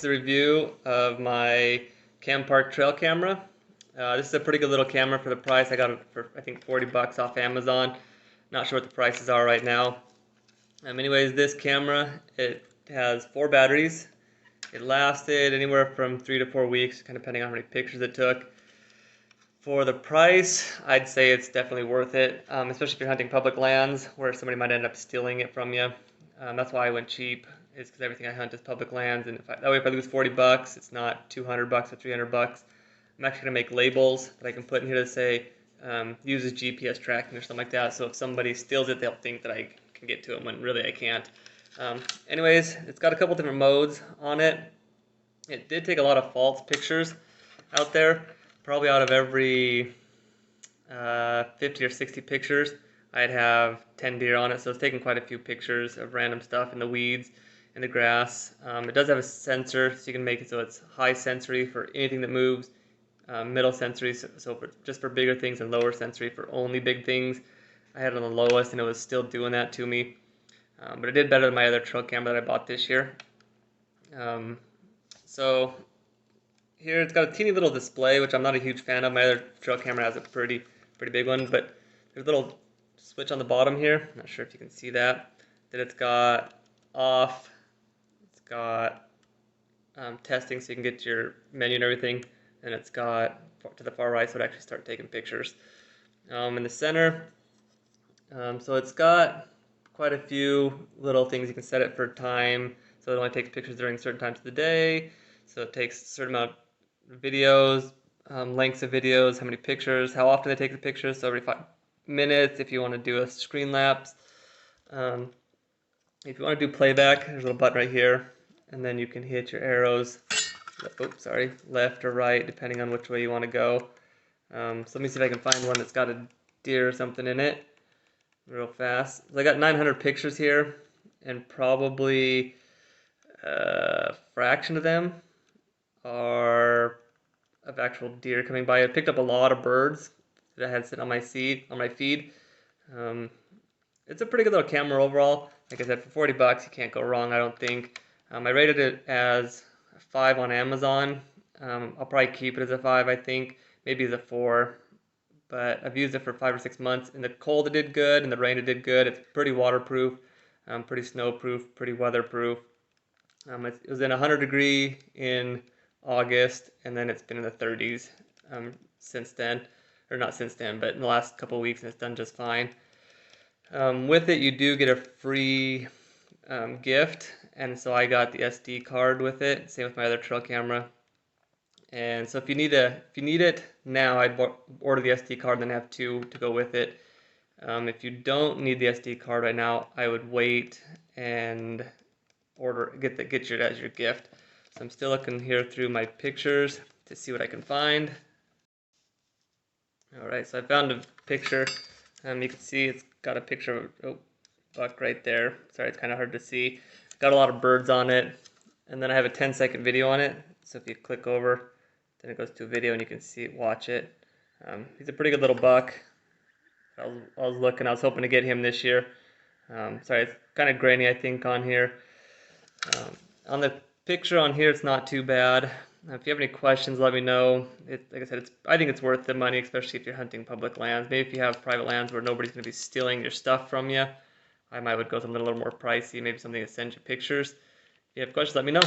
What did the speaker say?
is a review of my Campark trail camera. This is a pretty good little camera for the price. I got it for I think 40 bucks off Amazon. Not sure what the prices are right now. Anyways, this camera, it has 4 batteries. It lasted anywhere from 3 to 4 weeks, kind of depending on how many pictures it took. For the price, I'd say it's definitely worth it, especially if you're hunting public lands where somebody might end up stealing it from you. That's why I went cheap, is because everything I hunt is public lands, and that way if I lose 40 bucks, it's not 200 bucks or 300 bucks. I'm actually going to make labels that I can put in here to say uses GPS tracking or something like that, so if somebody steals it, they'll think that I can get to them when really I can't. Anyways, it's got a couple different modes on it. It did take a lot of false pictures out there. Probably out of every 50 or 60 pictures, I'd have 10 deer on it, so it's taking quite a few pictures of random stuff in the weeds, in the grass. It does have a sensor, so you can make it so it's high sensory for anything that moves, middle sensory, so just for bigger things, and lower sensory for only big things. I had it on the lowest, and it was still doing that to me. But it did better than my other trail camera that I bought this year. So here it's got a teeny little display, which I'm not a huge fan of. My other trail camera has a pretty big one, but there's a little switch on the bottom here. Not sure if you can see that. Then it's got off. It's got testing, so you can get your menu and everything. And it's got to the far right, so it actually start taking pictures. In the center, so it's got quite a few little things. You can set it for time, so it only takes pictures during certain times of the day. So it takes a certain amount of videos, lengths of videos, how many pictures, how often they take the pictures, so every 5 minutes if you want to do a screen lapse. If you want to do playback, there's a little button right here, and then you can hit your arrows, left or right, depending on which way you want to go. So let me see if I can find one that's got a deer or something in it real fast. So I got 900 pictures here, and probably a fraction of them are of actual deer coming by. I picked up a lot of birds that I had sitting on my feed. It's a pretty good little camera overall. Like I said, for 40 bucks, you can't go wrong, I don't think. I rated it as a 5 on Amazon. I'll probably keep it as a 5, I think, maybe as a 4. But I've used it for 5 or 6 months. In the cold, it did good. In the rain, it did good. It's pretty waterproof, pretty snowproof, pretty weatherproof. It was in 100 degree in August, and then it's been in the 30s since then, or not since then, but in the last couple of weeks, and it's done just fine. With it, you do get a free gift, and so I got the SD card with it. Same with my other trail camera. And so if you need it now, I'd order the SD card and then have 2 to go with it. If you don't need the SD card right now, I would wait and get it as your gift. So I'm still looking here through my pictures to see what I can find. Alright, so I found a picture. You can see it's got a picture of a buck right there. Sorry, it's kind of hard to see. Got a lot of birds on it. And then I have a 10-second video on it. So if you click over, then it goes to a video and you can watch it. He's a pretty good little buck. I was hoping to get him this year. Sorry, it's kind of grainy, I think, on here. On the picture on here, it's not too bad. If you have any questions, let me know. Like I said, I think it's worth the money, especially if you're hunting public lands. Maybe if you have private lands where nobody's going to be stealing your stuff from you, I might would go something a little more pricey, maybe something that sends you pictures. If you have questions, let me know.